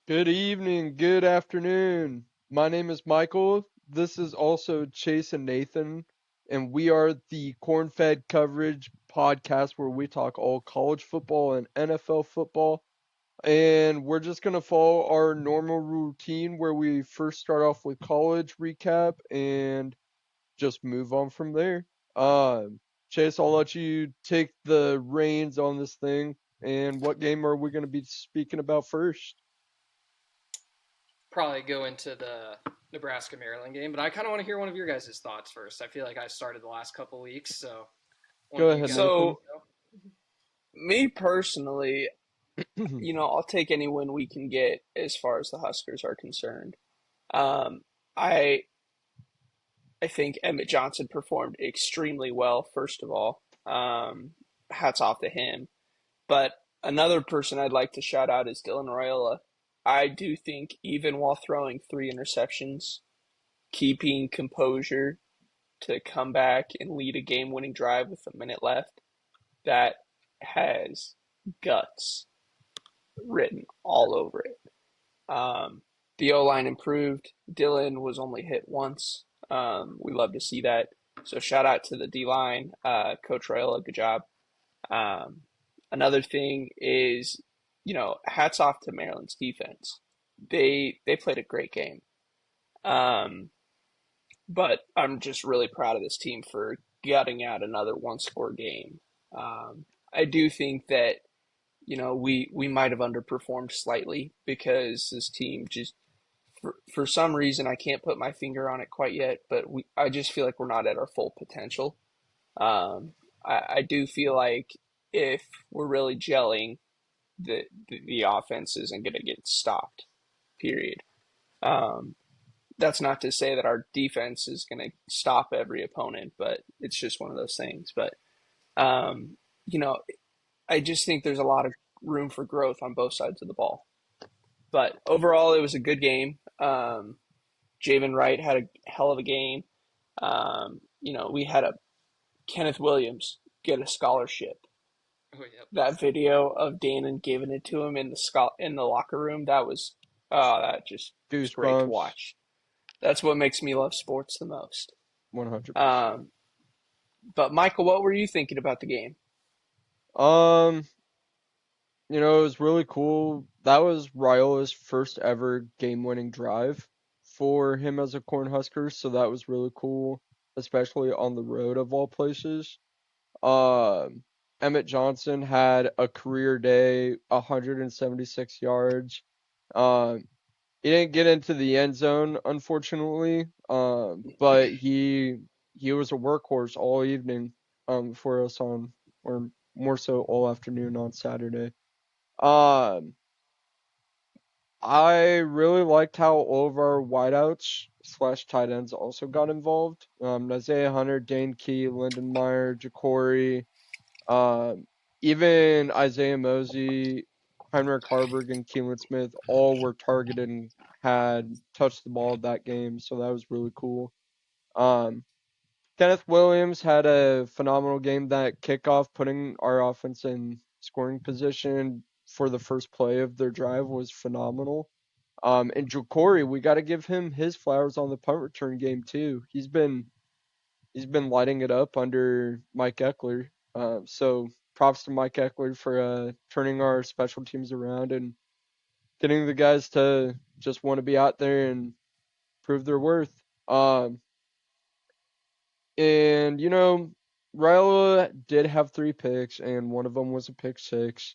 Good evening, good afternoon. My name is Michael. This is also Chase and Nathan, and we are the Cornfed coverage podcast where we talk all college football and NFL football. And we're just going to follow our normal routine where we first start off with college recap and just move on from there. Chase, I'll let you take the reins on this thing. And what game are we going to be speaking about first? Probably go into the Nebraska Maryland game, but I kind of want to hear one of your guys' thoughts first. I feel like I started the last couple weeks, so one Go of you ahead, guys Nathan. So, me personally, I'll take any win we can get as far as the Huskers are concerned. Um, I I think Emmett Johnson performed extremely well, first of all. Hats off to him. But another person I'd like to shout out is Dylan Raiola. I do think even while throwing three interceptions, keeping composure to come back and lead a game-winning drive with a minute left, that has guts written all over it. The O line improved. Dylan was only hit once. We love to see that. So shout out to the D line, Coach Raiola. Good job. Um, Another thing is, hats off to Maryland's defense. They played a great game. Um, but I'm just really proud of this team for gutting out another one score game. I do think that we might have underperformed slightly because this team just for some reason I can't put my finger on it quite yet, but I just feel like we're not at our full potential. I do feel like if we're really gelling, the offense isn't going to get stopped. Period. Um, that's not to say that our defense is going to stop every opponent, but it's just one of those things. But um, you know, I just think there's a lot of room for growth on both sides of the ball. But overall, it was a good game. Javen Wright had a hell of a game. We had a Kenneth Williams get a scholarship. go. Oh, yep. That video of Danon giving it to him in the locker room, that just was great to Goosebumps. watch. That's what makes me love sports the most. 100%. Um, but Michael, what were you thinking about the game? Um, it was really cool. That was Riola's first ever game-winning drive for him as a Cornhusker, so that was really cool, especially on the road of all places. Um, Emmett Johnson had a career day, 176 yards. Um, he didn't get into the end zone, unfortunately. But he was a workhorse all evening, for us or more so all afternoon on Saturday. Um, I really liked how all of our wideouts slash tight ends also got involved. Isaiah Hunter, Dane Key, Lindenmeyer, Ja'Cory, um, even Isaiah Mosey, Heinrich Harburg, and Keelan Smith all were targeted and had touched the ball that game, so that was really cool. Um, Kenneth Williams had a phenomenal game. That kickoff, putting our offense in scoring position for the first play of their drive was phenomenal. And Ja'Cory, we got to give him his flowers on the punt return game too. He's been lighting it up under Mike Eckler. So props to Mike Eckler for turning our special teams around and getting the guys to just want to be out there and prove their worth. And Raiola did have three picks, and one of them was a pick six,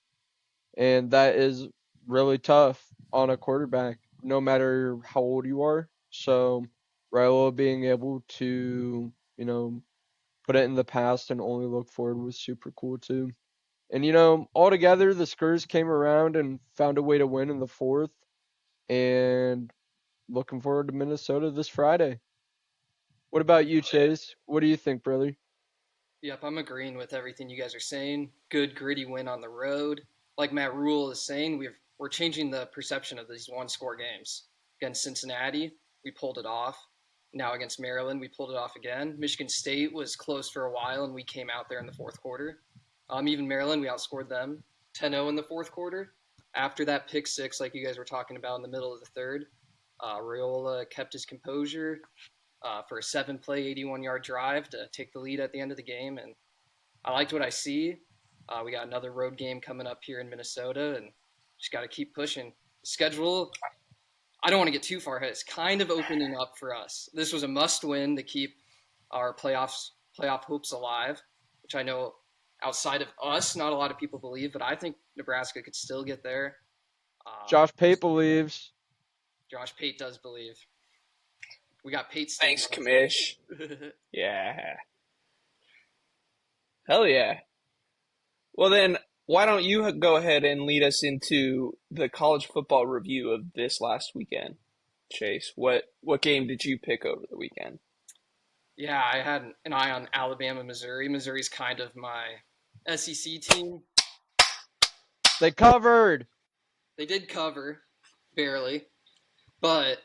and that is really tough on a quarterback, no matter how old you are. So Raiola being able to, put it in the past and only look forward was super cool too. And altogether the Spurs came around and found a way to win in the fourth. And looking forward to Minnesota this Friday. What about you, Chase? What do you think, brother? Yep, I'm agreeing with everything you guys are saying. Good gritty win on the road. Like Matt Rule is saying, we're changing the perception of these one score games. Against Cincinnati, we pulled it off. Now against Maryland, we pulled it off again. Michigan State was close for a while, and we came out there in the fourth quarter. Even Maryland, we outscored them 10-0 in the fourth quarter. after that pick six, like you guys were talking about in the middle of the third, Raiola kept his composure for a 7-play, 81-yard drive to take the lead at the end of the game, and I liked what I see. We got another road game coming up here in Minnesota, and just got to keep pushing. The schedule, I don't want to get too far ahead. It's kind of opening up for us. This was a must-win to keep our playoff hopes alive, which I know outside of us, not a lot of people believe, but I think Nebraska could still get there. Josh Pate believes. Josh Pate does believe. We got Pate State. Thanks, Kamish. Yeah. Hell yeah. Well, then, why don't you go ahead and lead us into the college football review of this last weekend? Chase, what game did you pick over the weekend? Yeah, I had an eye on Alabama, Missouri. Missouri's kind of my SEC team. They covered. They did cover, barely, but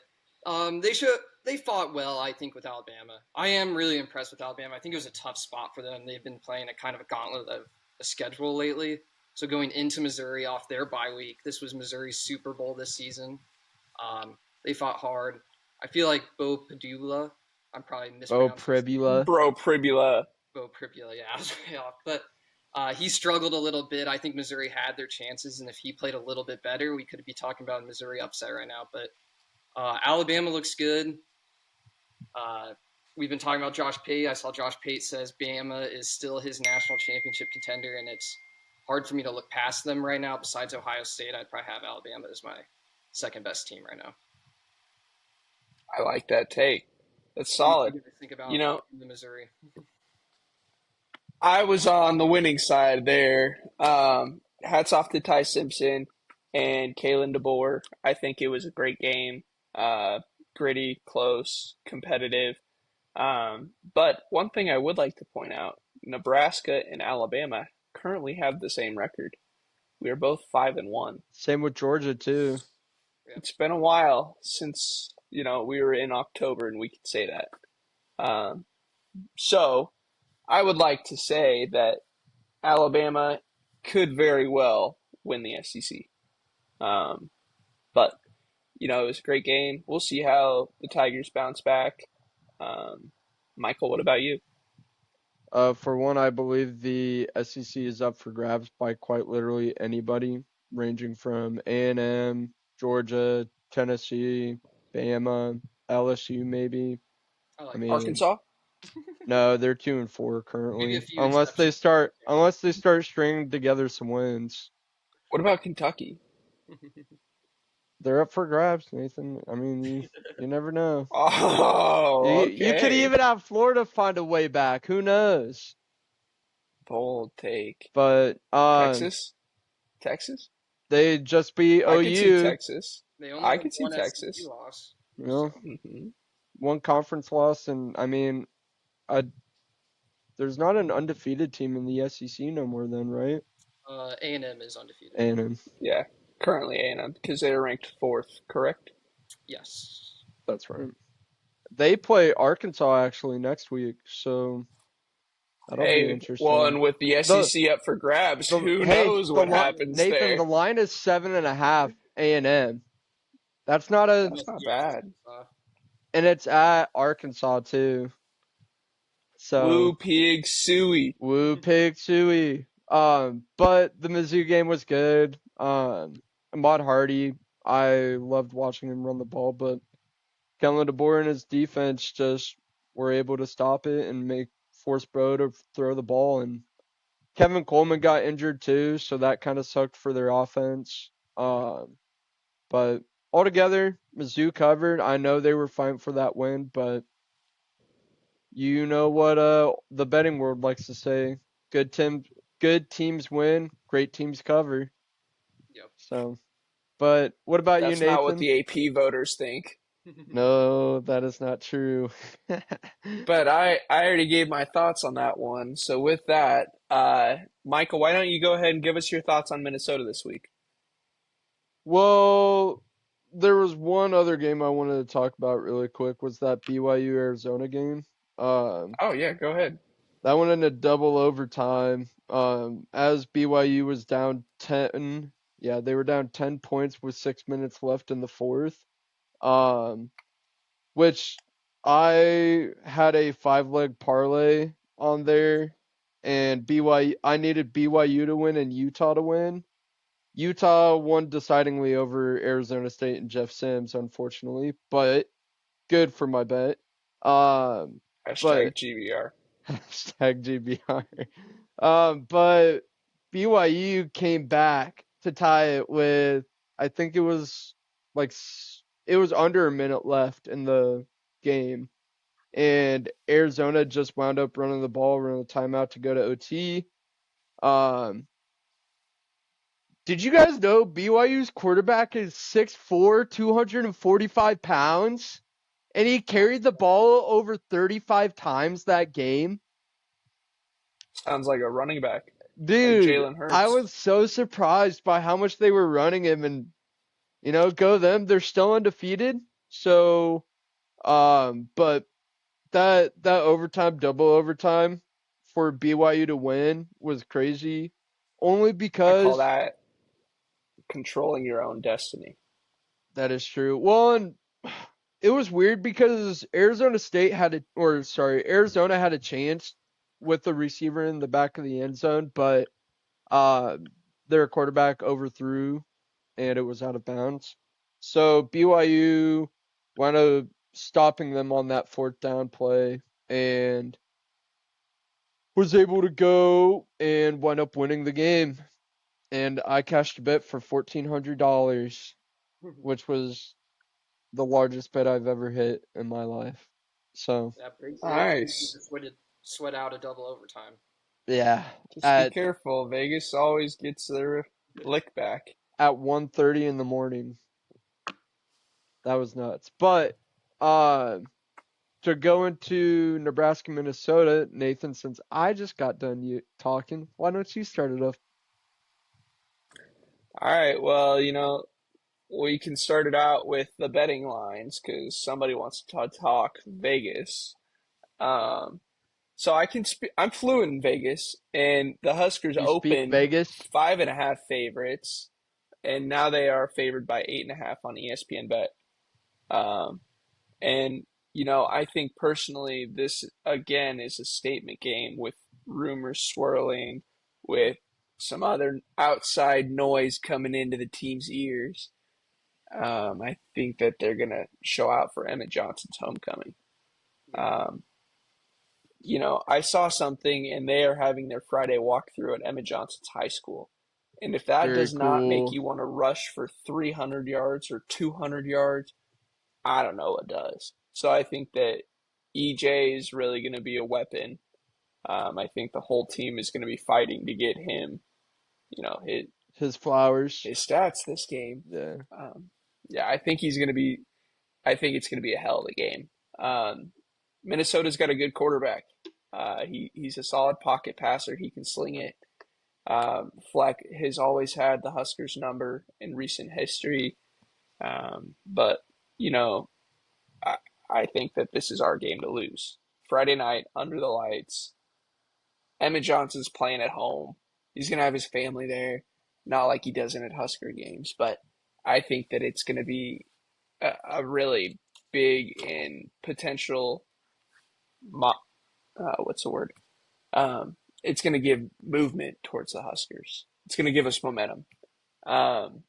they fought well, I think, with Alabama. I am really impressed with Alabama. I think it was a tough spot for them. They've been playing a kind of a gauntlet of a schedule lately. So going into Missouri off their bye week, this was Missouri's Super Bowl this season. They fought hard. I feel like Bo Padula, I'm probably Oh, mispronouncing his name. Pribula. Bro, Pribula. Bo Pribula, yeah, I was way off. But he struggled a little bit. I think Missouri had their chances, and if he played a little bit better, we could be talking about a Missouri upset right now. But Alabama looks good. We've been talking about Josh Pate. I saw Josh Pate says Bama is still his national championship contender, and it's hard for me to look past them right now. Besides Ohio State, I'd probably have Alabama as my second best team right now. I like that take. That's What solid. do you think about You know, the Missouri? I was on the winning side there. Hats off to Ty Simpson and Kalen DeBoer. I think it was a great game. Gritty, close, competitive. But one thing I would like to point out, Nebraska and Alabama currently have the same record. We are both 5-1. Same with Georgia too. It's been a while since, we were in October and we could say that. So I would like to say that Alabama could very well win the SEC. But, it was a great game. We'll see how the Tigers bounce back. Michael, what about you? For one, I believe the SEC is up for grabs by quite literally anybody, ranging from A&M, Georgia, Tennessee, Bama, LSU, maybe. I like I mean, Arkansas? no, they're 2-4 maybe a currently. few Unless they start stringing together some wins, What about Kentucky? they're up for grabs, Nathan. I mean, you never know. Oh, You could okay. even have Florida find a way back. Who knows? Bold take. But Texas? Texas? they just beat I could see OU. Texas. They only I have could see one Texas. SEC loss. You know, hmm one conference loss, and I mean, I there's not an undefeated team in the SEC no more. Then, right? A&M is undefeated. And Yeah, currently A&M because they're ranked fourth, correct? Yes. that's right. They play Arkansas actually next week, so that'll be Hey, well, interesting. and with the The SEC up for grabs, the who hey knows the what happens Nathan, there? the line is 7.5 A&M. That's not a That's not Yeah, bad. and it's at Arkansas too. So Woo pig suey. woo pig suey. But the Mizzou game was good. Ahmad Hardy, I loved watching him run the ball, but Kellen DeBoer and his defense just were able to stop it and force Bo to throw the ball. And Kevin Coleman got injured too, so that kind of sucked for their offense. But altogether, Mizzou covered. I know they were fighting for that win, but you know what the betting world likes to say. Good teams win, great teams cover. Yep. So, but what about you, That's not what Nathan? the AP voters think. No, that is not true. But I already gave my thoughts on that one. So with that, Michael, why don't you go ahead and give us your thoughts on Minnesota this week? Well, there was one other game I wanted to talk about really quick was that BYU Arizona game. Oh yeah, go ahead. That went into double overtime. As BYU was down 10 Yeah, they were down 10 points with 6 minutes left in the fourth. Um, which I had a 5-leg parlay on there, and I needed BYU to win and Utah to win. Utah won decidingly over Arizona State and Jeff Sims, unfortunately, but good for my bet. Um, but Hashtag GBR. hashtag GBR. But BYU came back to tie it with, I think it was like it was under a minute left in the game, and Arizona just wound up running the ball, running the timeout to go to OT. Um, did you guys know BYU's quarterback is 6'4", 245 pounds, and he carried the ball over 35 times that game? Sounds like a running back, like Dude, Jalen I Hurts. was so surprised by how much they were running him, and go them. They're still undefeated. So, but that overtime, double overtime for BYU to win was crazy. Only I call because that controlling your own destiny. that is true. Well, and it was weird because Arizona had a chance with the receiver in the back of the end zone, but uh, their quarterback overthrew and it was out of bounds. So BYU wound up stopping them on that fourth down play and was able to go and wind up winning the game. And I cashed a bet for $1,400, which was the largest bet I've ever hit in my life. So Yeah, pretty easy Nice. to sweat out a double overtime. yeah, Just be at careful. Vegas always gets their lick back. at 1:30 in the morning, that was nuts. But uh, to go into Nebraska, Minnesota, Nathan, since I just got done talking, why don't you start it off? All right. Well, we can start it out with the betting lines because somebody wants to talk Vegas. Um, so I'm fluent in Vegas, and the Huskers You speak opened Vegas? 5.5 favorites, and now they are favored by 8.5 on ESPN Bet. Um, and I think personally, this again is a statement game with rumors swirling, with some other outside noise coming into the team's ears. I think that they're going to show out for Emmett Johnson's homecoming. Yeah. Um, I saw something and they are having their Friday walkthrough at Emmett Johnson's high school. And if that Very does not make cool. you want to rush for 300 yards or 200 yards, I don't know what does. So I think that EJ is really going to be a weapon. I think the whole team is going to be fighting to get him, his His flowers. stats this game. Yeah. Um, yeah, I think he's going to be I think it's going to be a hell of a game. Um, Minnesota's got a good quarterback. He's a solid pocket passer. He can sling it. Fleck has always had the Huskers number in recent history. But, you know, I, I think that this is our game to lose. Friday night, under the lights, Emmett Johnson's playing at home. He's going to have his family there, not like he doesn't at Husker games. But I think that it's going to be a really big and potential, what's the word? It's going to give movement towards the Huskers. It's going to give us momentum. Um,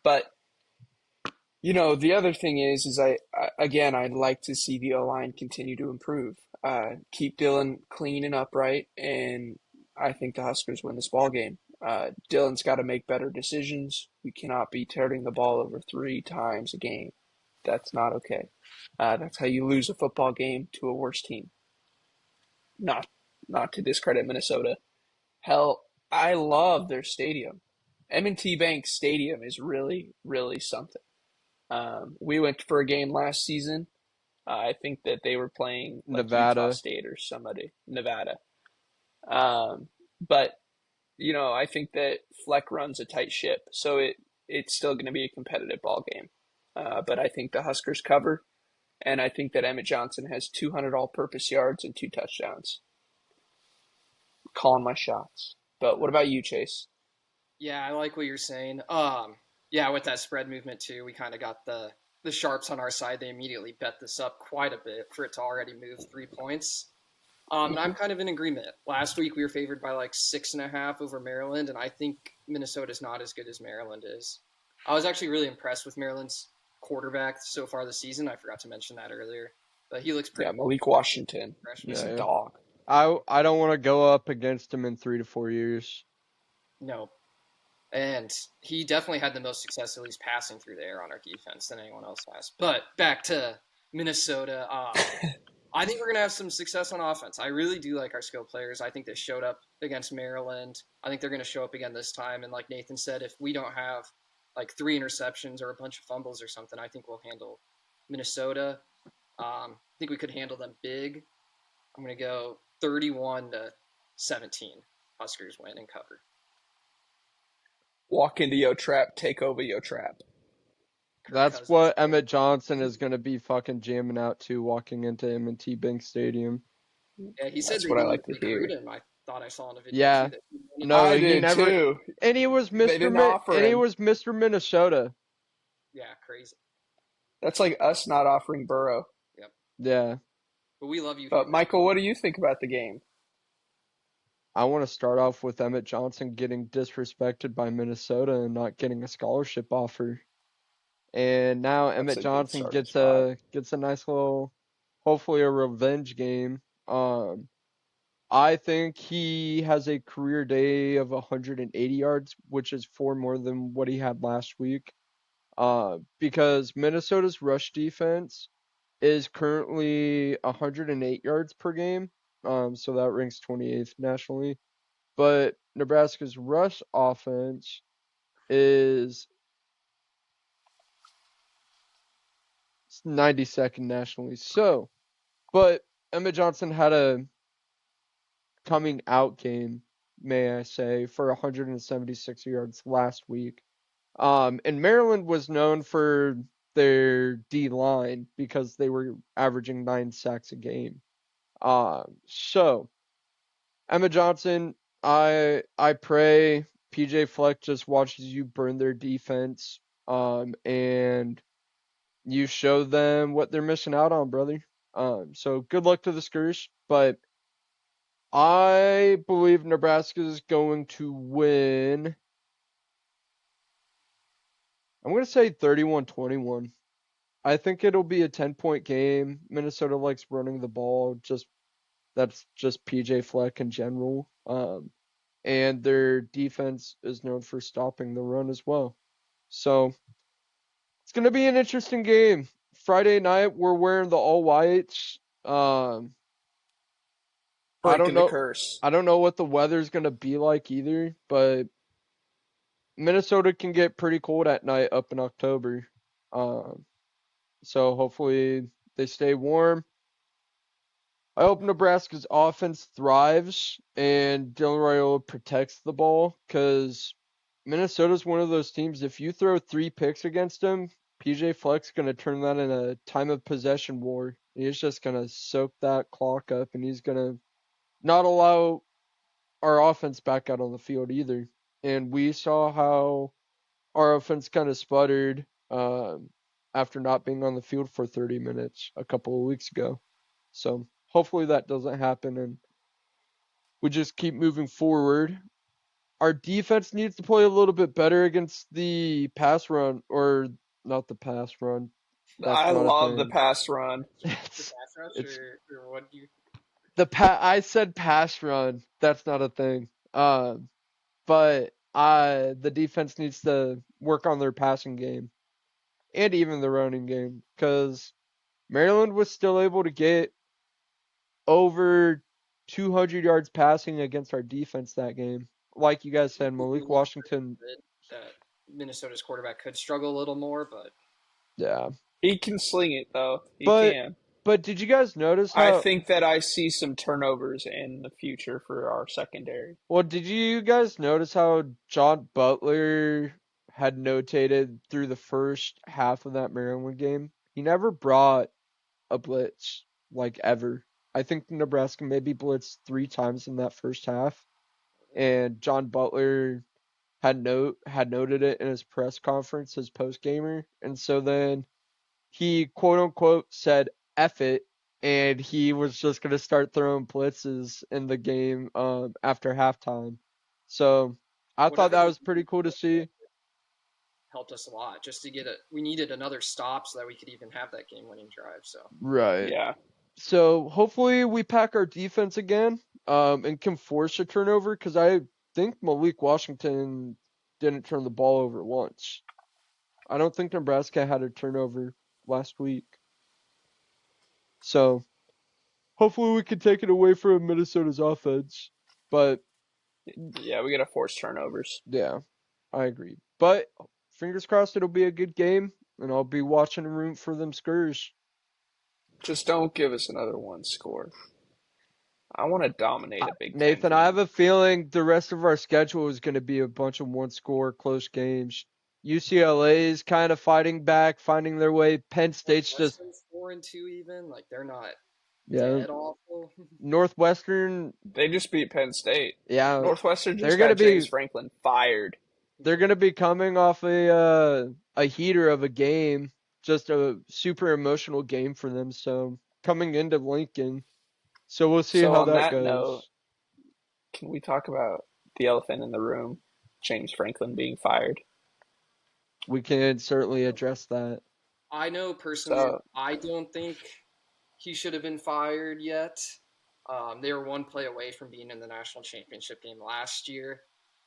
but the other thing is I'd like to see the O line continue to improve. Keep Dylan clean and upright, and I think the Huskers win this ball game. Dylan's got to make better decisions. We cannot be turning the ball over 3 times a game. That's not okay. That's how you lose a football game to a worse team. Not not to discredit Minnesota. Hell, I love their stadium. M&T Bank Stadium is really, really something. We went for a game last season. I think that they were playing like Utah Nevada. State or somebody, Nevada. But I think that Fleck runs a tight ship, so it's still going to be a competitive ball game. But I think the Huskers cover, and I think that Emmett Johnson has 200 all-purpose yards and 2 touchdowns. Calling my shots. But what about you, Chase? Yeah, I like what you're saying. Yeah, with that spread movement too, we kind of got the sharps on our side. They immediately bet this up quite a bit for it to already move 3 points. And I'm Hmm. kind of in agreement. Last week we were favored by like 6.5 over Maryland, and I think Minnesota's not as good as Maryland is. I was actually really impressed with Maryland's quarterback so far this season. I forgot to mention that earlier, but he looks Yeah, pretty good, Malik Washington. He's freshman. a Yeah. dog. I don't want to go up against him in 3 to 4 years. No, and he definitely had the most success, at least passing through the air on our defense than anyone else has. But back to Minnesota. I think we're going to have some success on offense. I really do like our skill players. I think they showed up against Maryland. I think they're going to show up again this time. And like Nathan said, if we don't have like 3 interceptions or a bunch of fumbles or something, I think we'll handle Minnesota. I think we could handle them big. I'm going to go 31-17. Huskers win and cover. Walk into your trap, take over your trap. Kirk That's Cousins. what Emmett Johnson is going to be fucking jamming out to walking into M&T Bank Stadium. Yeah, he said That's they what I didn't like to recruit hear. him. I thought I saw in a video too Yeah. that he wanted to. No, I he did never. too. And he was They Mr. didn't offer And he him. was Mr. Minnesota. Yeah, crazy. That's like us not offering Burrow. Yep. Yeah. But we love you But here. Michael, what do you think about the game? I want to start off with Emmett Johnson getting disrespected by Minnesota and not getting a scholarship offer. And now That's Emmett a good Johnson starting gets spot. a nice little, hopefully a revenge game. I think he has a career day of 180 yards, which is 4 more than what he had last week. Because Minnesota's rush defense is currently 108 yards per game. So that ranks 28th nationally. But Nebraska's rush offense is 92nd nationally. So, but Emmett Johnson had a coming out game, may I say, for 176 yards last week. And Maryland was known for their D line because they were averaging 9 sacks a game. So Emma Johnson, I pray PJ Fleck just watches you burn their defense. And you show them what they're missing out on, brother. So good luck to the Scurs, but I believe Nebraska is going to win. I'm going to say 31-21. I think it'll be a 10-point game. Minnesota likes running the ball. That's just PJ Fleck in general. And their defense is known for stopping the run as well. So it's going to be an interesting game. Friday night, we're wearing the all whites. I don't Breaking the know. curse. I don't know what the weather's going to be like either, but Minnesota can get pretty cold at night up in October. Um, so hopefully they stay warm. I hope Nebraska's offense thrives and Dylan Raiola protects the ball because Minnesota's one of those teams. If you throw 3 picks against them, PJ Fleck's going to turn that in a time of possession war. He's just going to soak that clock up and he's going to not allow our offense back out on the field either. And we saw how our offense kind of sputtered after not being on the field for 30 minutes a couple of weeks ago. So hopefully that doesn't happen and we just keep moving forward. Our defense needs to play a little bit better against the pass run, or not the pass run. That's I not a love the thing. pass run. The It's pass rush, it's or what do you? I said pass run. That's not a thing. But the defense needs to work on their passing game and even the running game because Maryland was still able to get over 200 yards passing against our defense that game. Like you guys said, Malik Washington, That Minnesota's quarterback could struggle a little more, but yeah. He can sling it though. He But can. did you guys notice I how think that I see some turnovers in the future for our secondary. well did you guys notice how John Butler had notated through the first half of that Maryland game? He never brought a blitz like ever. I think Nebraska maybe blitzed 3 times in that first half, and John Butler had noted it in his press conference, his post gamer, and so then he quote unquote said "F it," and he was just gonna start throwing blitzes in the game after halftime. So I thought Whatever that they was pretty cool to see. helped us a lot just to get it. We needed another stop so that we could even have that game-winning drive. So Right. Yeah. So hopefully we pack our defense again, and can force a turnover because I think Malik Washington didn't turn the ball over once. I don't think Nebraska had a turnover last week. So hopefully we can take it away from Minnesota's offense. But Yeah, we got to force turnovers. yeah, I agree. But fingers crossed it'll be a good game, and I'll be watching and rooting for them Skurs. Just don't give us another one score. I want to dominate a Big Ten Nathan, I have team. a feeling the rest of our schedule is going to be a bunch of one score close games. UCLA is kind of fighting back, finding their way. Penn State's just, Northwestern's 4-2 even. Like they're not yeah, dead awful. Northwestern, They just beat Penn State. yeah, Northwestern they're just going to got James be Franklin fired. they're going to be coming off a heater of a game, just a super emotional game for them. So coming into Lincoln, so we'll see So how on that that note, goes. can we talk about the elephant in the room? James Franklin being fired. We can certainly address that. I know personally, So I don't think he should have been fired yet. They were one play away from being in the national championship game last year.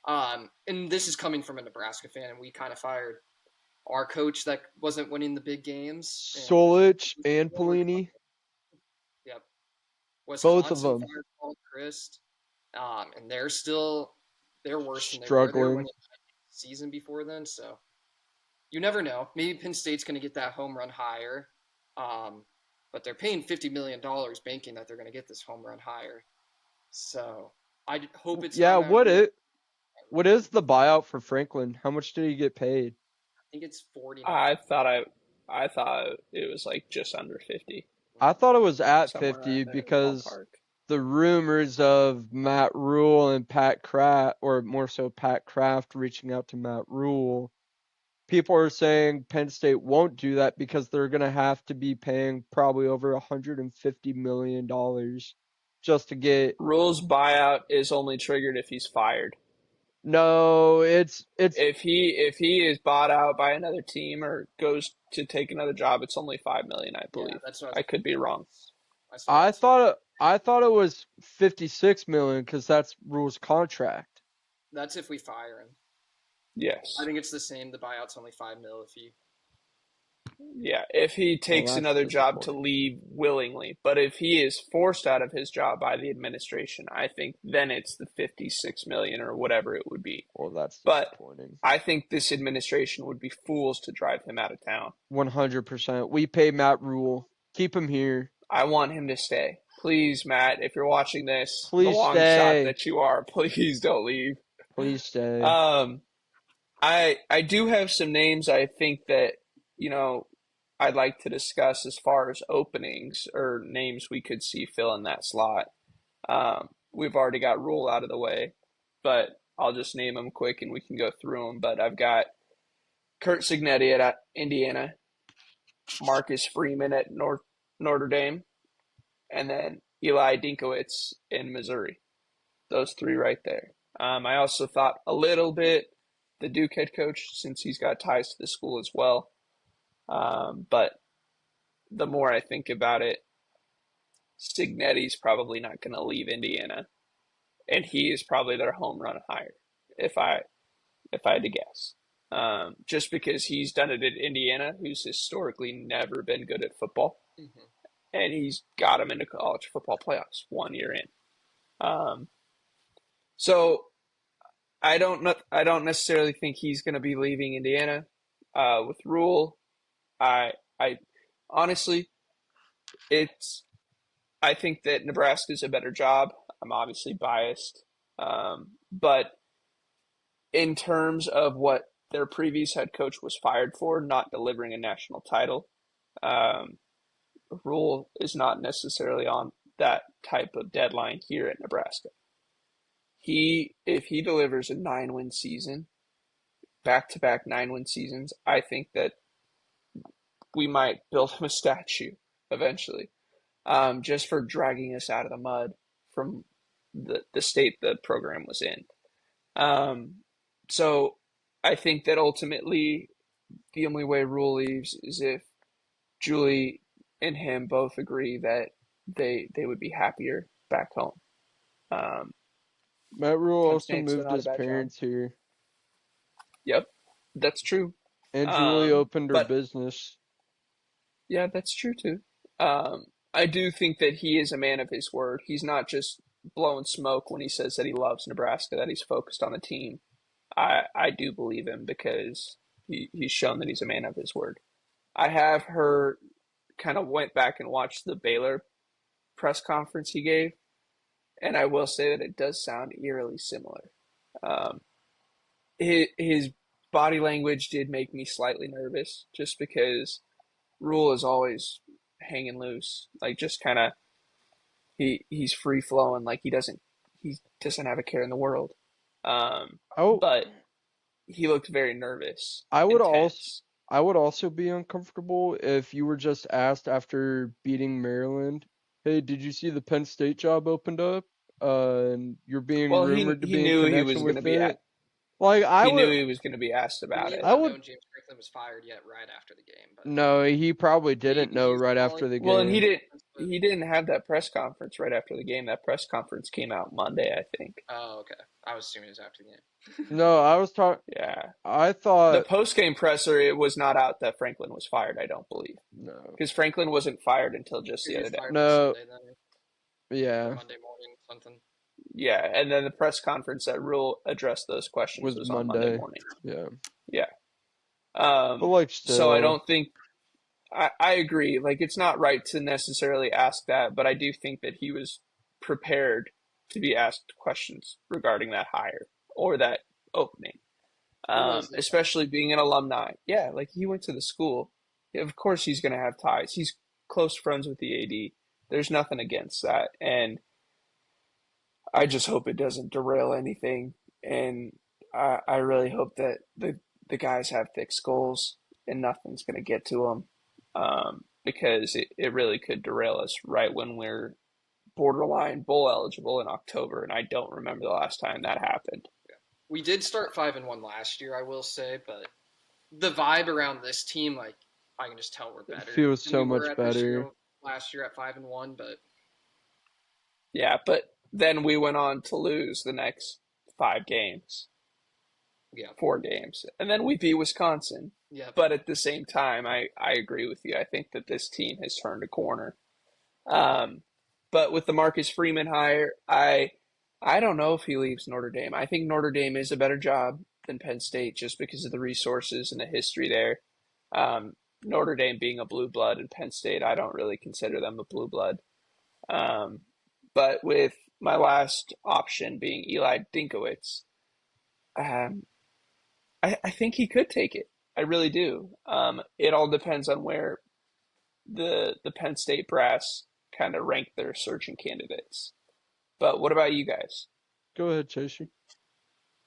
And this is coming from a Nebraska fan, and we kind of fired our coach that wasn't winning the big games. And Solich and Pelini, yep, both of Wisconsin them fired Paul Christ, and they're worse than they were. They were struggling. winning the season before then, so you never know. Maybe Penn State's going to get that home run higher, but they're paying $50 million, banking that they're going to get this home run higher. So I hope it's Yeah, not Matt Rule. what is the buyout for Franklin? How much did he get paid? I think it's 49. I thought it was like just under 50, I thought it was at somewhere 50 around there because ballpark. the rumors of Matt Rule and Pat Kraft, or more so Pat Kraft reaching out to Matt Rule, people are saying Penn State won't do that because they're going to have to be paying probably over $150 million just to get. Rule's buyout is only triggered if he's fired. No, it's If he is bought out by another team or goes to take another job, it's only 5 million, I Yeah, believe. that's what I could be wrong. I saw that too. I thought it was 56 million because that's Rule's contract. That's if we fire him. Yes. I think it's the same. The buyout's only 5 mil if you. Yeah, if he Well, takes that's another job to disappointing. leave willingly, but if he is forced out of his job by the administration, I think then it's the 56 million or whatever it would be. Well, that's But disappointing. I think this administration would be fools to drive him out of town. 100%. We pay Matt Rule. Keep him here. I want him to stay. Please, Matt, if you're watching this, the Please long shot stay. that you are, please don't leave. Please stay. I do have some names I think that, you know, I'd like to discuss as far as openings or names we could see fill in that slot. We've already got Rule out of the way, but I'll just name them quick and we can go through them. But I've got Kurt Signetti at Indiana, Marcus Freeman at Notre Dame, and then Eli Dinkowitz in Missouri. Those three right there. I also thought a little bit the Duke head coach, since he's got ties to the school as well. But the more I think about it, Signetti's probably not going to leave Indiana, and he is probably their home run hire, if I had to guess. Just because he's done it at Indiana, who's historically never been good at football, Mm-hmm. and he's got them into college football playoffs 1 year in. So I don't necessarily think he's going to be leaving Indiana. With Rule, I honestly, it's I think that Nebraska is a better job. I'm obviously biased, but in terms of what their previous head coach was fired for, not delivering a national title, um, Rule is not necessarily on that type of deadline here at Nebraska. If he delivers a 9-win season, back-to-back 9-win seasons, I think that we might build him a statue eventually, just for dragging us out of the mud from the state the program was in. Um, so I think that ultimately the only way Rule leaves is if Julie and him both agree that they would be happier back home. Um, Matt Rule Penn also State's done moved not a his bad job. parents here, Yep, that's true. and Julie opened her But business. yeah, that's true too. I do think that he is a man of his word. He's not just blowing smoke when he says that he loves Nebraska, that he's focused on the team. I do believe him because he's shown that he's a man of his word. I have heard, kind of went back and watched the Baylor press conference he gave, and I will say that it does sound eerily similar. Um, his body language did make me slightly nervous, just because Rule is always hanging loose, like just kind of he's free flowing, like he doesn't have a care in the world. Oh, But he looked very nervous I and would also tense. I would also be uncomfortable if you were just asked after beating Maryland, "Hey, did you see the Penn State job opened up? And you're being Well, he rumored to he be in knew he connection was going to with be it." Like I he knew would he was going to be asked He about may it. not I have would known James Franklin was fired yet right after the game, but no, he probably didn't maybe know he's right calling after the Well, and he game. didn't but he didn't have that press conference right after the game. That press conference came out Monday, I think. oh, okay. I was assuming it was after the game. No, I was talking Yeah. I The thought post game presser, it was not out that Franklin was fired, I don't believe. no. Because Franklin wasn't fired until just Maybe the he other was day. fired like No, Sunday then, or yeah, Monday morning, something. Yeah. And then the press conference that Rule addressed those questions was was on Monday Monday. morning. Yeah. Yeah. But like So I still, don't think I agree. Like it's not right to necessarily ask that, but I do think that he was prepared to be asked questions regarding that hire or that opening. He was though. Especially being an alumni. Yeah, like he went to the school. Of course he's gonna have ties. He's close friends with the AD. There's nothing against that. And I just hope it doesn't derail anything. And I really hope that the guys have thick skulls and nothing's going to get to them, because it really could derail us right when we're borderline bowl eligible in October. And I don't remember the last time that happened. We did start 5-1 last year, I will say, but the vibe around this team, like I can just tell we're it better feels than we so were much at this better. year last year at 5-1. But Yeah, but then we went on to lose the next 5 games, yeah, 4 games, and then we beat Wisconsin. yeah, But at the same time, I agree with you. I think that this team has turned a corner. Um, but with the Marcus Freeman hire, I don't know if he leaves Notre Dame. I think Notre Dame is a better job than Penn State just because of the resources and the history there. Notre Dame being a blue blood and Penn State, I don't really consider them a blue blood. Um, but with my last option being Eli Dinkowitz, um, I think he could take it. I really do. It all depends on where the Penn State brass kind of rank their searching candidates. But what about you guys? Go ahead, Chaser.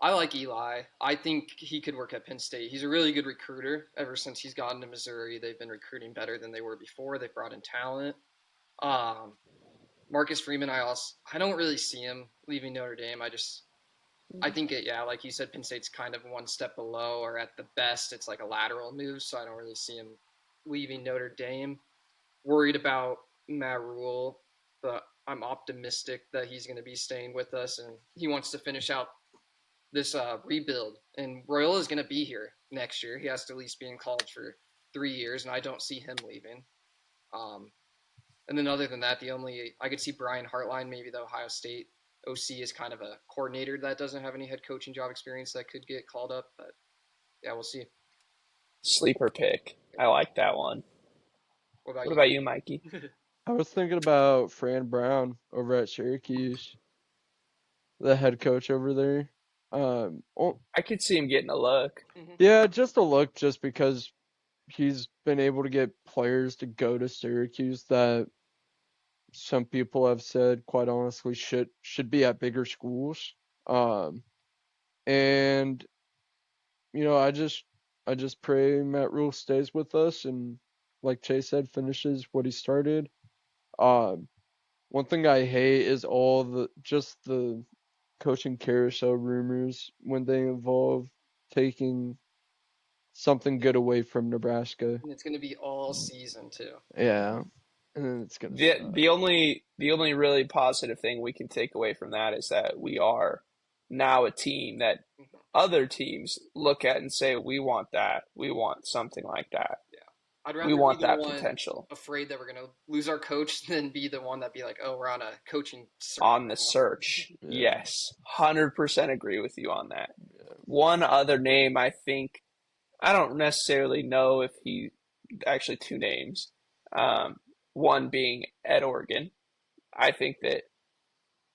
I like Eli. I think he could work at Penn State. He's a really good recruiter. Ever since he's gotten to Missouri, they've been recruiting better than they were before. They've brought in talent. Um, Marcus Freeman, I don't really see him leaving Notre Dame. I think yeah, like you said, Penn State's kind of one step below, or at the best, it's like a lateral move. So I don't really see him leaving Notre Dame. Worried about Matt Rule, but I'm optimistic that he's going to be staying with us, and he wants to finish out this rebuild. And Royal is going to be here next year. He has to at least be in college for 3 years, and I don't see him leaving. Um, and then other than that, I could see Brian Hartline, maybe the Ohio State OC, is kind of a coordinator that doesn't have any head coaching job experience that could get called up. But yeah, we'll see. Sleeper pick. I like that one. What about What you? about you, Mikey? I was thinking about Fran Brown over at Syracuse, the head coach over there. Oh, I could see him getting a look. Mm-hmm. yeah, just a look, just because he's been able to get players to go to Syracuse that some people have said, quite honestly, should be at bigger schools. Um, and I just pray Matt Rule stays with us and, like Chase said, finishes what he started. Um, One thing I hate is all the coaching carousel rumors when they involve taking something good away from Nebraska. And it's going to be all season too. Yeah, and then it's gonna The suck. the only really positive thing we can take away from that is that we are now a team that Mhm. other teams look at and say, we want that. We want something like that. Yeah. I'd We rather be want the that one potential afraid that we're going to lose our coach than be the one that be like, oh, we're on a coaching search on the right now. search. Yeah, Yes, 100% agree with you on that. yeah. One other name I don't necessarily know if he actually two names. Um, One being Ed Oregon. I think that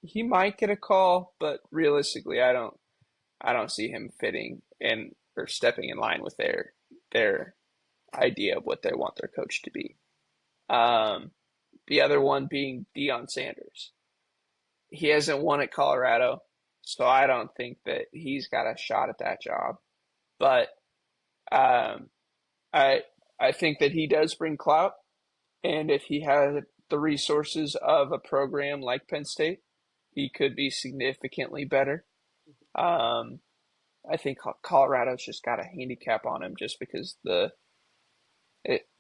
he might get a call, but realistically, I don't see him fitting in or stepping in line with their idea of what they want their coach to be. Um, the other one being Deion Sanders. He hasn't won at Colorado, so I don't think that he's got a shot at that job. But um, I I think that he does bring clout, and if he had the resources of a program like Penn State, he could be significantly better. Um, I think Colorado's just got a handicap on him just because the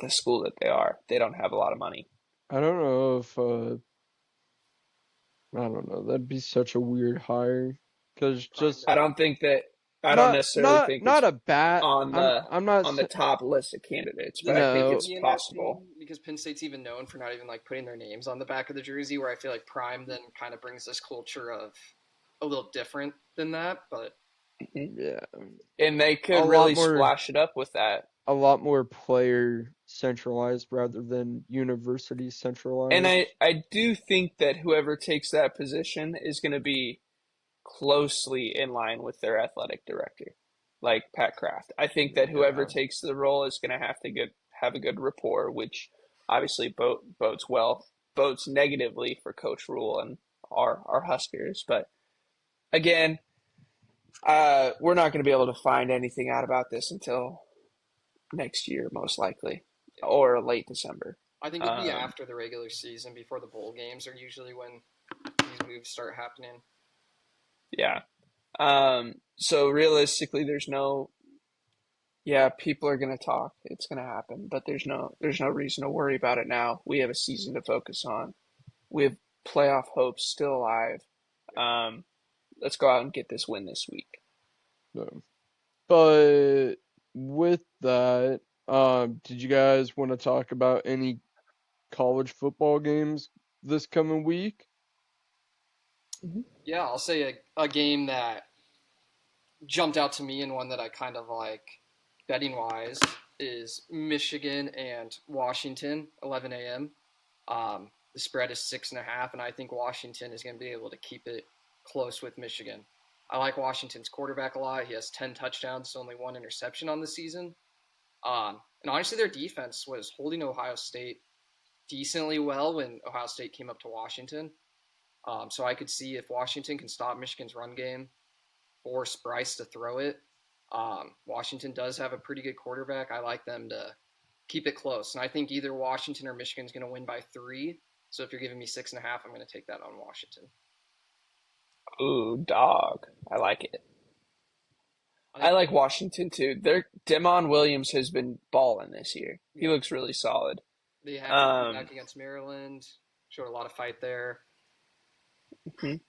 school that they are. They don't have a lot of money. I don't know if I don't know. That'd be such a weird hire, cause Prime just I them. don't think that I don't not necessarily not think not it's a bat. on I'm the I'm not on the top list of candidates, but This I is think going to no. it's be possible. interesting because Penn State's even known for not even like putting their names on the back of the jersey, where I feel like Prime then kind of brings this culture of a little different than that. But Mhm. Yeah, And they a could lot really more splash it up with that. a lot more player centralized rather than university And I, centralized. I do think that whoever takes that position is going to be closely in line with their athletic director, like Pat Kraft. I think that whoever Yeah. takes the role is going to have to have a good rapport, which obviously bodes negatively for Coach Rule and our Huskers. But again, we're not going to be able to find anything out about this until next year, most likely, yeah, or late December. I think it'd be Um, after the regular season, before the bowl games are usually when these moves start happening. yeah. So realistically, yeah, people are going to talk. It's going to happen, but there's no reason to worry about it now. We have a season to focus on. We have playoff hopes still alive. Um, let's go out and get this win this week. So, but with that, did you guys want to talk about any college football games this coming week? Mhm. Yeah, I'll say a game that jumped out to me and one that I kind of like betting wise is Michigan and Washington, 11 a.m. The spread is 6.5, and I think Washington is going to be able to keep it close with Michigan. I like Washington's quarterback a lot. He has 10 touchdowns, only one interception on the season. And honestly, their defense was holding Ohio State decently well when Ohio State came up to Washington. So I could see if Washington can stop Michigan's run game, force Bryce to throw it. Washington does have a pretty good quarterback. I like them to keep it close, and I think either Washington or Michigan's going to win by 3. So if you're giving me 6.5, I'm going to take that on Washington. Ooh, dog. I like it. I I think like Washington too. Their Demon Williams has been balling this year. He yeah, looks really solid. they had to come Um, back against Maryland, showed a lot of fight there. mhm.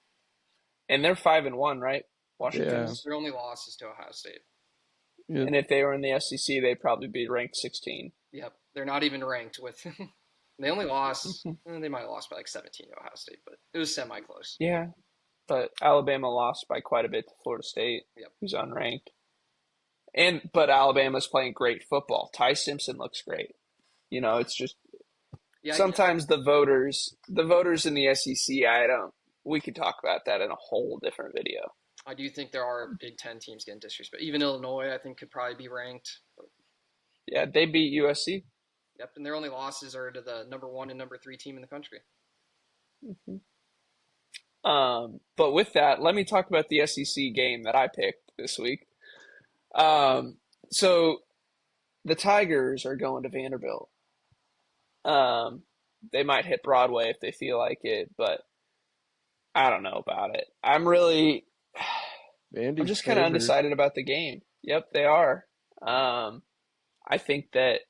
And they're 5-1, right? Washington Yeah. Yes, is. their only loss is to Ohio State. Yeah. And if they were in the SEC, they'd probably be ranked 16. Yep, they're not even ranked with. They only lost. They might have lost by like 17 to Ohio State, but it was semi close. Yeah, but Alabama lost by quite a bit to Florida State, Yep. who's unranked. But Alabama's playing great football. Ty Simpson looks great. It's just Yeah, sometimes the voters in the SEC, I don't. We could talk about that in a whole different video. I do think there are Big Ten teams getting disrespect. Even Illinois, I think, could probably be ranked. Yeah, they beat USC. Yep, and their only losses are to the number 1 and number 3 team in the country. But with that, let me talk about the SEC game that I picked this week. Um, so the Tigers are going to Vanderbilt. Um, they might hit Broadway if they feel like it, but I don't know about it. I'm Vandy's just kind of favored. undecided about the game. Yep, they are. I think that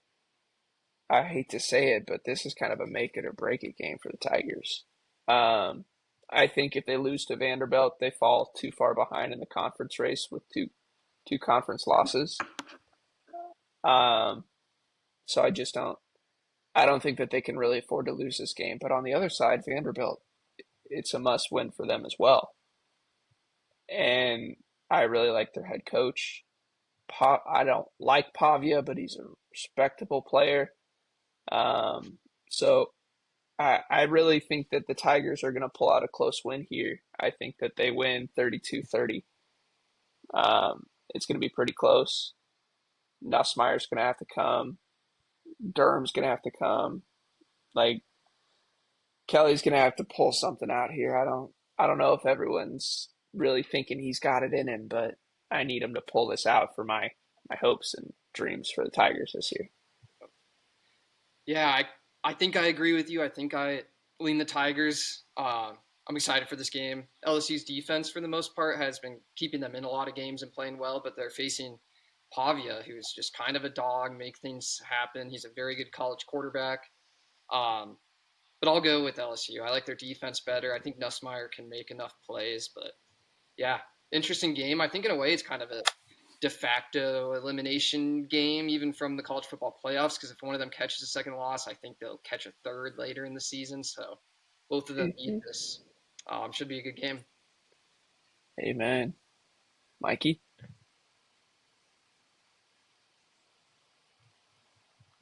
I hate to say it, but this is kind of a make it or break it game for the Tigers. Um, I think if they lose to Vanderbilt, they fall too far behind in the conference race with two conference losses. Um, so I don't think that they can really afford to lose this game. But on the other side, Vanderbilt, it's a must win for them as well. And I really like their head coach. I don't like Pavia, but he's a respectable player. Um, so I really think that the Tigers are going to pull out a close win here. I think that they win 32-30. It's going to be pretty close. Nussmeier's going to have to come. Durham's going to have to come. Like Kelly's going to have to pull something out here. I don't know if everyone's really thinking he's got it in him, but I need him to pull this out for my hopes and dreams for the Tigers this year. Yeah, I think I agree with you. I think I lean the Tigers. I'm excited for this game. LSU's defense, for the most part, has been keeping them in a lot of games and playing well, but they're facing Pavia, who's just kind of a dog, make things happen. He's a very good college quarterback. Um, but I'll go with LSU. I like their defense better. I think Nussmeier can make enough plays, but yeah, interesting game. I think in a way it's kind of a de facto elimination game, even from the college football playoffs, because if one of them catches a second loss, I think they'll catch a third later in the season. So both of them beat Mm-hmm. this. Should be a good game. Amen. Mikey?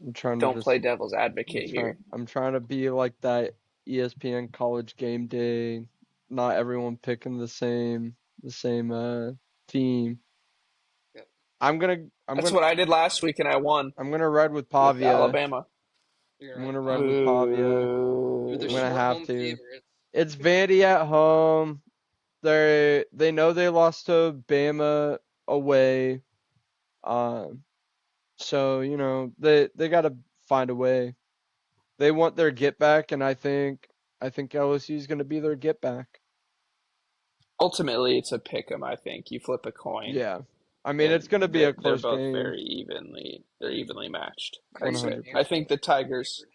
I'm trying to Don't just play devil's advocate here. I'm trying to be like that ESPN college game day. Not everyone picking the same team. Yep. I'm gonna I'm That's gonna what I did last week, and I won I'm gonna ride with with Pavia. Alabama. You're I'm right, gonna ride Pavia. with Pavia. They're the I'm gonna short Boo. have home to. favorites. It's Vandy at home. They know they lost to Bama away. Um, so they gotta find a way. They want their get back, and I think LSU is gonna be their get back. Ultimately, it's a pick 'em. I think you flip a coin, Yeah, I mean it's and gonna be a they're close both game, they're evenly matched. I You said agree. 100. I Vanderbilt think the favored. Just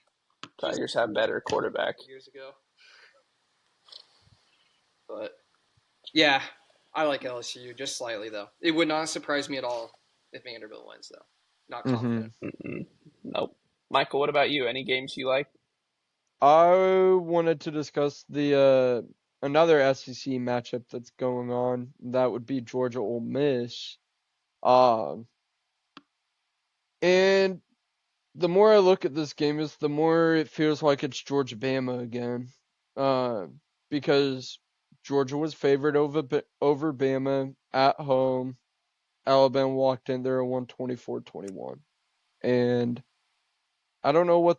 Tigers have better a quarterback. couple years ago, but yeah, I like LSU just slightly though. It would not surprise me at all if Vanderbilt wins though. Not Mm-hmm. confident. Mm-mm. Nope. Michael, what about you? Any games you like? I wanted to discuss the another SEC matchup that's going on. That would be Georgia Ole Miss. Um, and the more I look at this game, is the more it feels like it's Georgia Bama again. Uh, because Georgia was favored over Bama at home. Alabama walked in there and won 24-21. And I don't know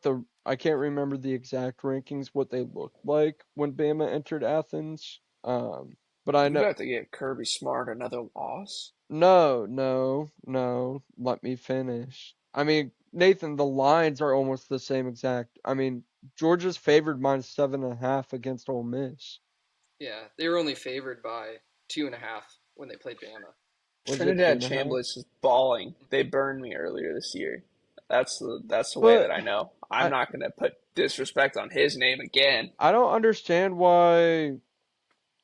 I can't remember the exact rankings, what they looked like when Bama entered Athens. But I You know, about to get Kirby Smart another loss? no, no, no, let me finish. I mean, Nathan, the lines are almost the same exact. I mean, Georgia's favored -7.5 against Ole Miss. Yeah, they were only favored by 2.5 when they played Bama. Was it Trinidad 2.5? Chambliss is balling. They burned me earlier this year. That's the way that But I know. I'm I, not going to put disrespect on his name again. I don't understand why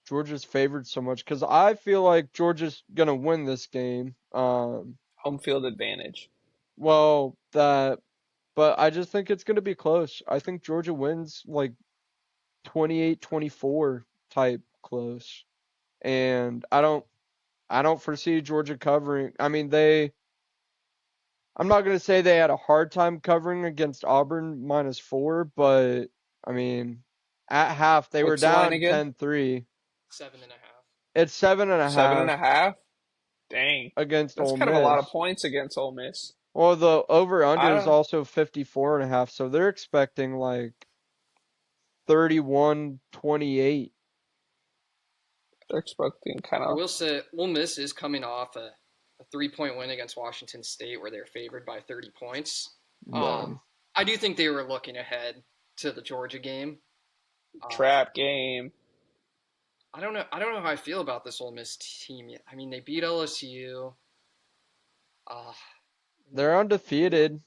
Georgia's favored so much because I feel like Georgia's gonna win this game. Home field advantage. Well, but I just think it's gonna be close. I think Georgia wins like 28-24 type close, and I don't foresee Georgia covering. I mean, I'm not gonna say they had a hard time covering against Auburn -4, but I mean, at half they were What's the line down again? 10-3. 7.5. It's seven and a Seven and a half half? Dang. against That's Ole kind of a lot of Miss. points against Ole Miss. Well, the over I under is don't, also 54.5, so they're expecting like 31-28. they're expecting kind I of, will say Ole Miss is coming off a a 3-point win against Washington State where they're favored by 30 points. No. I do think they were looking ahead to the Georgia game. Trap game. I don't know. I don't know how I feel about this Ole Miss team yet. I mean, they beat LSU. Uh, They're undefeated.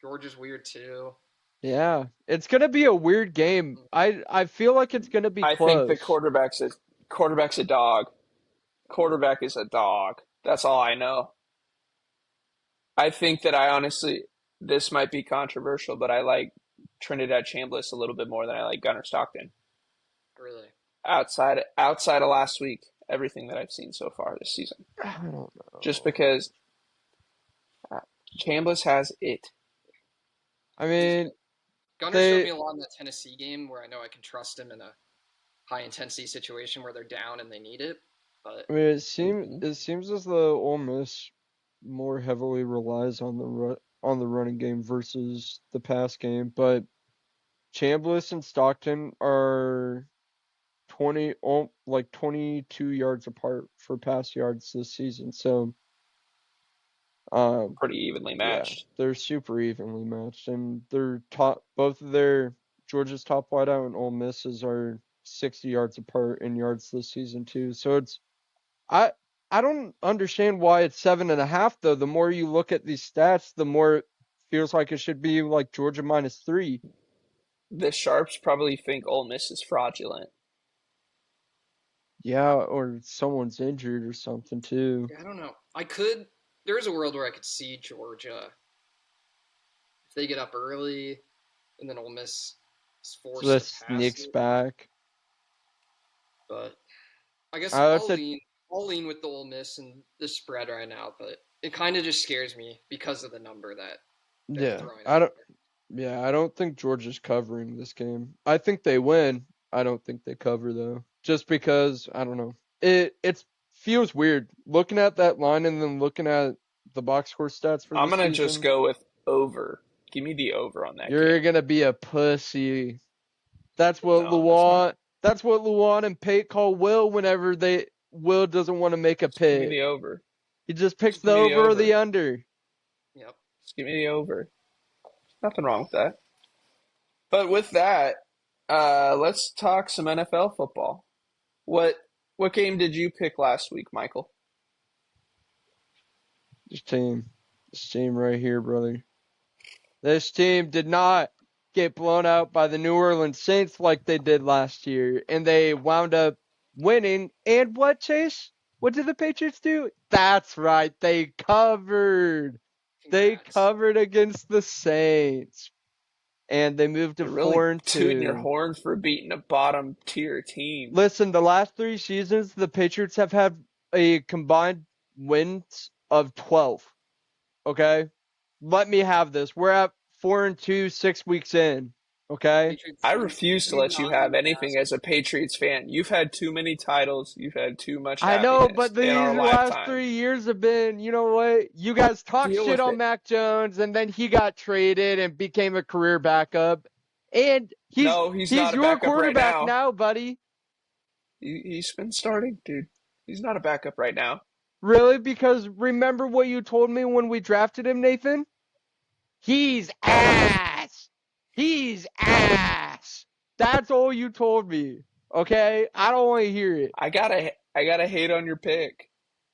Georgia's weird too. Yeah. It's gonna be a weird game. I feel like it's gonna be I think the close. quarterback's a dog. Quarterback is a dog. That's all I know. I think that I honestly, this might be controversial, but I like Trinidad Chambliss a little bit more than I like Gunnar Stockton. Really. Outside of last week, everything that I've seen so far this season, I don't just know. because Chambliss has it. I mean, Gunner showed they. me a lot in the Tennessee game where I know I can trust him in a high intensity situation where they're down and they need it. But I mean, Hmm. it seems as though Ole Miss more heavily relies on on the running game versus the pass game, but Chambliss and Stockton are 22 yards apart for pass yards this season. So, um, Pretty evenly yeah, matched. they're super evenly matched, and they're top. Both of their Georgia's top wideout and Ole Miss's are 60 yards apart in yards this season too. So I I don't understand why it's 7.5 though. The more you look at these stats, the more it feels like it should be like Georgia -3. The Sharps probably think Ole Miss is fraudulent. Yeah, or someone's injured or something too. I don't know. I could. There is a world where I could see Georgia if they get up early and then Ole Miss is So forced that to pass sneaks it. back. But I guess I I'll said, lean. I'll lean with the Ole Miss and the spread right now. But it kind of just scares me because of the number that they're yeah, throwing out there. I don't think Georgia's covering this game. I think they win. I don't think they cover though. Just because I don't know. It feels weird looking at that line and then looking at the box score stats for I'm this gonna just season. go with over. Give me the over on that You're game. gonna be a pussy. That's what No, that's not. Luan. That's what Luan and Pate call Will whenever Will doesn't want to make a Just give me pick. the over. He just picks Just the give me the over or the over. under. Yep. Just give me the over. Nothing wrong with that. But with that, let's talk some NFL football. What what game did you pick last week, Michael? This team, this team right here, brother. This team did not get blown out by the New Orleans Saints like they did last year, and they wound up winning. And what, Chase? What did the Patriots do? That's right, they covered. They Congrats. covered against the Saints, and they moved to You're really four and tooting your two. horn for beating a bottom tier team. Listen, the last 3 seasons, the Patriots have had a combined wins of 12. Okay, let me have this. We're at 4 and 2, 6 weeks in. Okay, Patriots I do refuse to do let you not have move anything fast. as a Patriots fan. You've had too many titles. You've had too much I know, happiness but in these our last lifetime. 3 years have been, you know what? You guys talk Deal shit with on it. Mac Jones, and then he got traded and became a career backup, and No, he's he's not a your backup right quarterback now. now, buddy. He's been starting, dude. He's not a backup right now. Really? Because remember what you told me when we drafted him, Nathan? He's ass. He's ass. That's all you told me. Okay? I don't want to hear it. I gotta hate on your pick.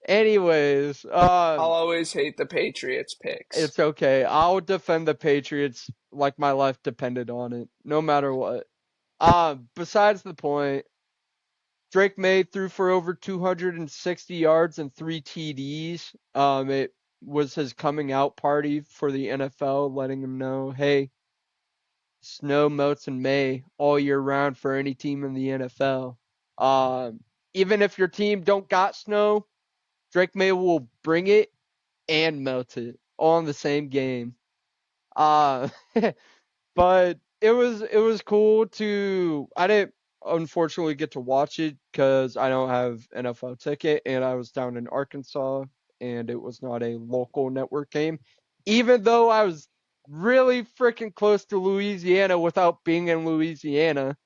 Anyways, I'll always hate the Patriots picks. it's okay. I'll defend the Patriots like my life depended on it, no matter what. Besides the point, Drake May threw for over 260 yards and 3 TDs. It was his coming out party for the NFL, letting him know, hey, snow melts in May all year round for any team in the NFL. Um, Even if your team don't got snow, Drake May will bring it and melt it all in the same game. Uh, but it was cool to. I didn't unfortunately get to watch it because I don't have NFL ticket, and I was down in Arkansas, and it was not a local network game. Even though I was really freaking close to Louisiana without being in Louisiana,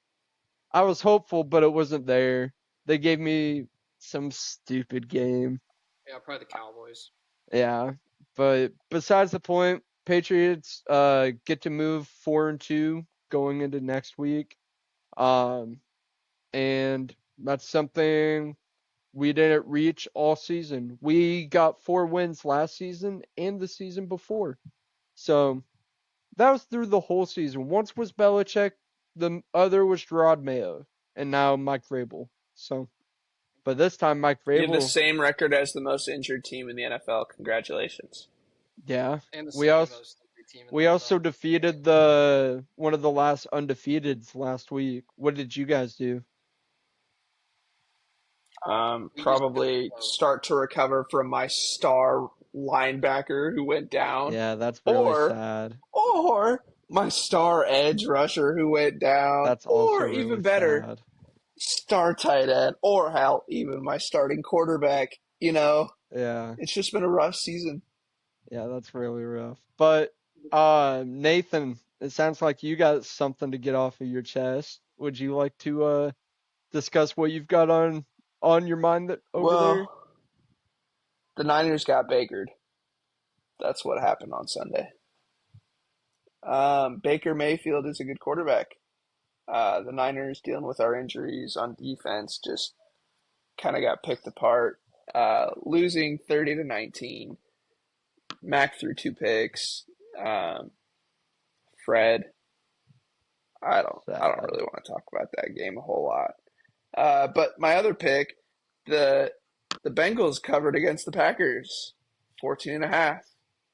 I was hopeful, but it wasn't there. They gave me some stupid game. Yeah, probably the Cowboys. Yeah, but besides the point, Patriots get to move 4-2 going into next week. Um, and that's something we didn't reach all season. We got 4 wins last season and the season before. So that was through the whole season. Once was Belichick, the other was Gerard Mayo, and now Mike Vrabel. So, but this time Mike You have the Vrabel, same record as the most injured team in the NFL. Congratulations. yeah. And the We second also most injured team in the we also NFL. defeated the one of the last undefeateds last week. What did you guys do? We just took the Probably vote. start to recover from my star linebacker who went down, Yeah, that's really or sad. or my star edge rusher who went down, That's also or really even better, sad. star tight end, or hell, even my starting quarterback. Yeah. It's just been a rough season. Yeah, that's really rough. But Nathan, it sounds like you got something to get off of your chest. Would you like to discuss what you've got on your mind that over there? Well, the Niners got Bakered. That's what happened on Sunday. Baker Mayfield is a good quarterback. The Niners dealing with our injuries on defense just kind of got picked apart. Losing 30-19. Mac threw 2 picks. Um, Fred, I don't Sad. really want to talk about that game a whole lot. But my other pick, the the Bengals covered against the Packers, 14 and a half.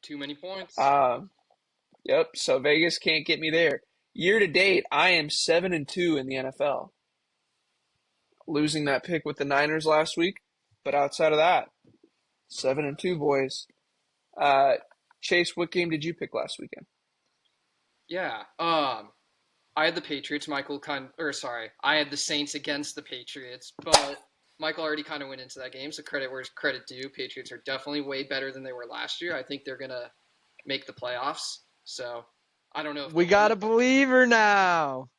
Too many points. Um, yep. So Vegas can't get me there. Year to date, I am 7-2 in the NFL. Losing that pick with the Niners last week, but outside of that, 7-2 boys. Uh, Chase, what game did you pick last weekend? Yeah. I had the Patriots. I had the Saints against the Patriots, but Michael already kind of went into that game, so credit where credit due. Patriots are definitely way better than they were last year. I think they're gonna make the playoffs. So I don't know if We they'll win got it. a believer now.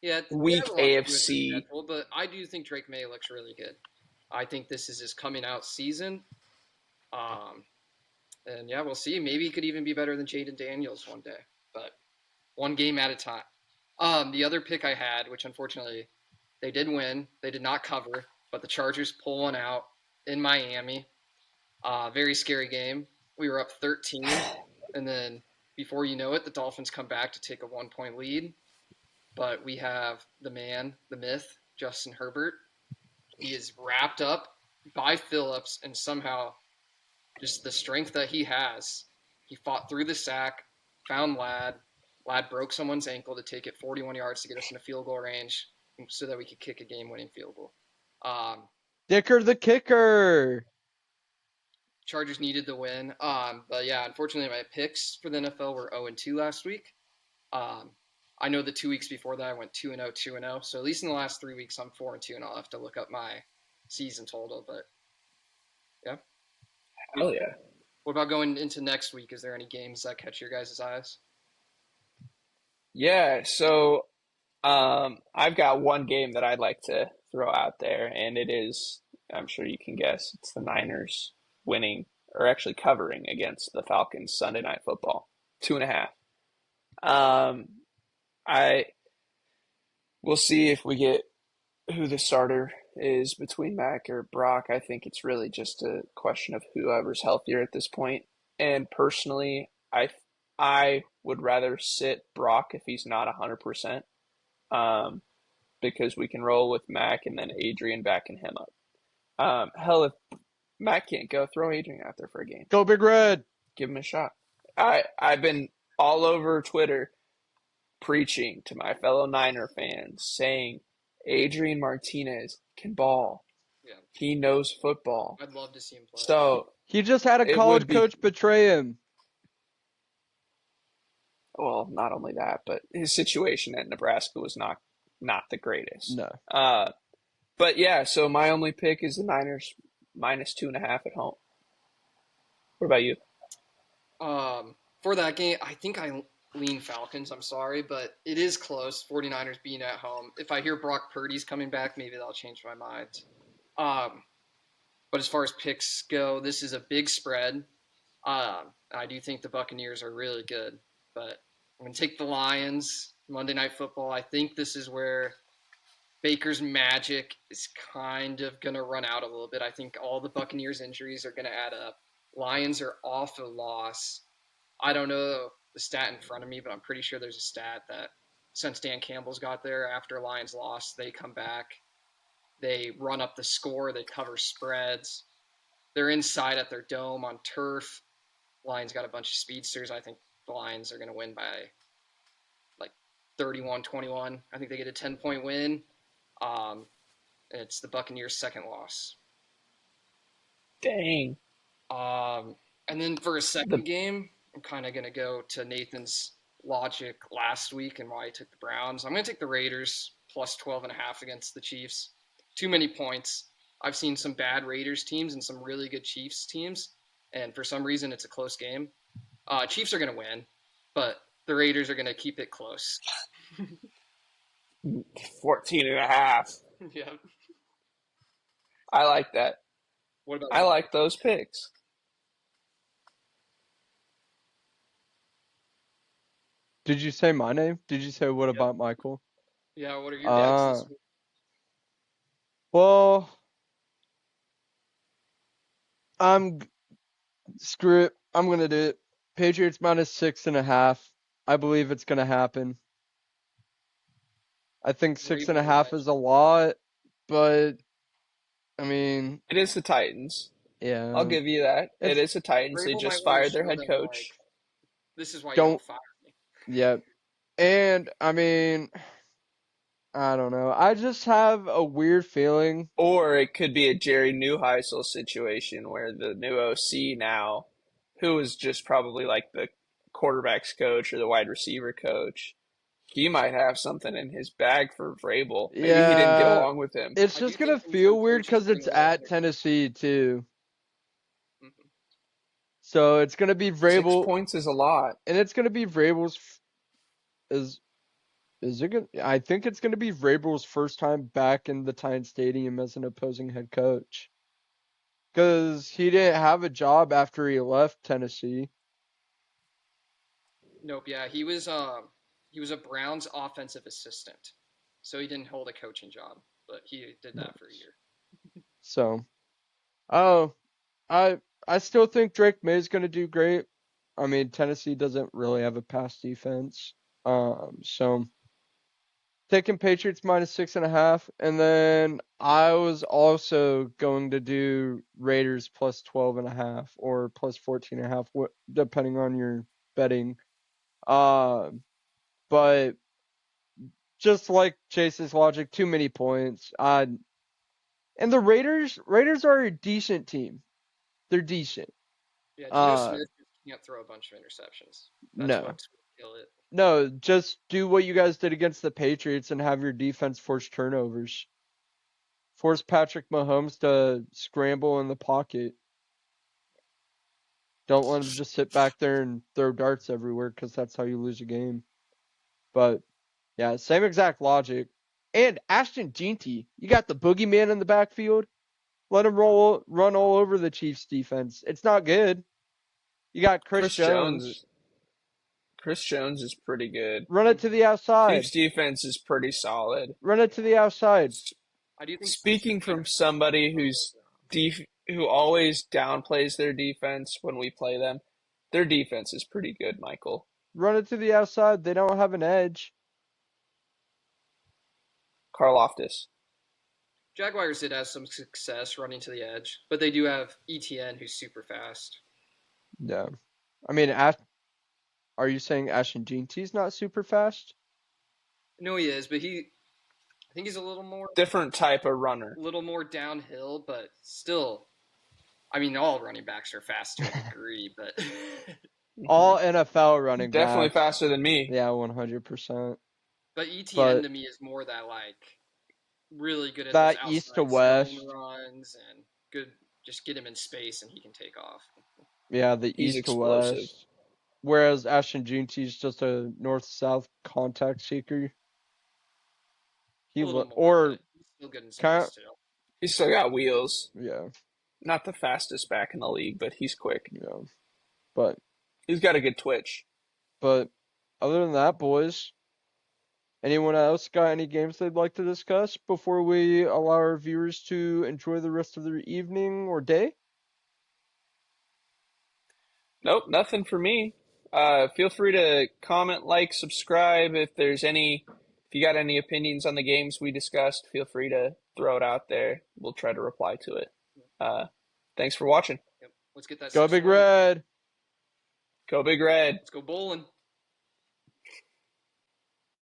Yeah, they have Weak a lot to do with their AFC. schedule, but I do think Drake May looks really good. I think this is his coming out season. Um, and yeah, we'll see. Maybe he could even be better than Jaden Daniels one day, but one game at a time. The other pick I had, which unfortunately they did win, they did not cover, but the Chargers pull one out in Miami. Very scary game. We were up 13, and then before you know it, the Dolphins come back to take a 1 point lead. But we have the man, the myth, Justin Herbert. He is wrapped up by Phillips, and somehow just the strength that he has, he fought through the sack, found Ladd. Ladd broke someone's ankle to take it 41 yards to get us into field goal range so that we could kick a game-winning field goal. Um, Dicker the kicker. Chargers needed the win. But yeah, unfortunately, my picks for the NFL were 0-2 last week. Um, I know the 2 weeks before that I went 2-0, 2-0. So at least in the last 3 weeks, I'm 4-2, and I'll have to look up my season total. But yeah. Hell yeah. What about going into next week? Is there any games that catch your guys' eyes? Yeah, so I've got one game that I'd like to throw out there, and it is, I'm sure you can guess, it's the Niners winning, or actually covering against the Falcons Sunday Night Football, 2.5. Um, I We'll see if we get who the starter is between Mac or Brock. I think it's really just a question of whoever's healthier at this point. And personally, I would rather sit Brock if he's not 100%, um, because we can roll with Mac and then Adrian backing him up. Hell, if Mac can't go, throw Adrian out there for a game. Go Big Red. Give him a shot. I've been all over Twitter preaching to my fellow Niner fans, saying Adrian Martinez can ball. Yeah, He knows football. I'd love to see him play. So He just had a it would college be, coach betray him. well, not only that, but his situation at Nebraska was not the greatest. No. But yeah, so my only pick is the Niners minus 2.5 at home. What about you? For that game, I think I lean Falcons. I'm sorry, but it is close. 49ers being at home. If I hear Brock Purdy's coming back, maybe that'll change my mind. Um, But as far as picks go, this is a big spread. I do think the Buccaneers are really good, but I'm going to take the Lions. Monday Night Football. I think this is where Baker's magic is kind of going to run out a little bit. I think all the Buccaneers injuries are going to add up. Lions are off a loss. I don't know the stat in front of me, but I'm pretty sure there's a stat that since Dan Campbell's got there after Lions lost, they come back, they run up the score, they cover spreads. They're inside at their dome on turf. Lions got a bunch of speedsters. I think the Lions are going to win by like 31-21. I think they get a 10-point win. It's the Buccaneers' second loss. Dang. And then for a The second game, I'm kind of going to go to Nathan's logic last week and why he took the Browns. I'm going to take the Raiders plus 12.5 against the Chiefs. Too many points. I've seen some bad Raiders teams and some really good Chiefs teams, and for some reason it's a close game. Chiefs are going to win, but the Raiders are going to keep it close. 14.5. Yeah. I like that. What about I you? like those picks. Did you say my name? Did you say what Yep. about Michael? Yeah, what are your picks Uh, this week? well, I'm screw it. I'm gonna do it. Patriots minus 6.5. I believe it's gonna happen. I think six and a Vrabel half reminds is a lot, but I mean, It is the Titans. I'll yeah, give you that. It it's is the Titans. They Vrabel might just want to fired their show head them like coach. this is why you don't don't fire me. yeah, and I mean, I don't know. I just have a weird feeling. Or it could be a Jerry Neuheisel situation where the new OC now, who is just probably like the quarterbacks coach or the wide receiver coach, he might have something in his bag for Vrabel. Maybe he didn't get Yeah, along with him. it's I do just gonna think some feel weird coaches because bring it's a little at extra. Tennessee too. Mhm. So it's gonna be 6 Vrabel, points is a lot. and it's gonna be Vrabel's. Is is it good? I think it's gonna be Vrabel's first time back in the Titan Stadium as an opposing head coach. Because he didn't have a job after he left Tennessee. Nope, yeah, he was a Browns offensive assistant, so he didn't hold a coaching job, but he did that for a year. So, oh, I I still think Drake May's gonna do great. I mean, Tennessee doesn't really have a pass defense. So taking Patriots minus 6.5, and then I was also going to do Raiders plus 12.5 or plus 14.5, depending on your betting. Uh, but just like Chase's logic, too many points. And the Raiders are a decent team. They're decent. Yeah, Geno Uh, Smith just can't throw a bunch of interceptions. That's no, what's going to kill it. no, just do what you guys did against the Patriots and have your defense force turnovers. Force Patrick Mahomes to scramble in the pocket. Don't let him just sit back there and throw darts everywhere because that's how you lose a game. But yeah, same exact logic. And Ashton Jeanty, you got the boogeyman in the backfield. Let him run all over the Chiefs defense. It's not good. You got Chris Chris Jones, Jones. Chris Jones is pretty good. Run it to the outside. Chiefs defense is pretty solid. Run it to the outside. I do think Spencer Speaking from Sanders somebody struggles. who always downplays their defense when we play them, their defense is pretty good, Michael. Run it to the outside. They don't have an edge. Karloftis. Jaguars did have some success running to the edge, but they do have ETN who's super fast. No. I mean, are you saying Ashton Jeanty's not super fast? No, he is, but I think he's Different type of runner. little more downhill, but still. I mean, all running backs are fast to a degree, but Hmm. All NFL running Definitely backs. faster than me. Yeah, 100%. but ETN But to me is more that like really good at those that east to outside zone west, runs and good. Just get him in space and he can take off. yeah, the He's east to explosive. west. Whereas Ashton Jeanty's just a north-south contact seeker. A little more, but Or he's still good in kind space too. He's still got wheels. yeah. Not the fastest back in the league, but he's quick. Yeah, but He's got a good twitch. but other than that, boys, anyone else got any games they'd like to discuss before we allow our viewers to enjoy the rest of their evening or day? Nope, nothing for me. Feel free to comment, like, subscribe. If you got any opinions on the games we discussed, feel free to throw it out there. We'll try to reply to it. Uh, Thanks for watching. Yep. Let's get that Go Big 6-1. Red! Go Big Red. Let's go bowling.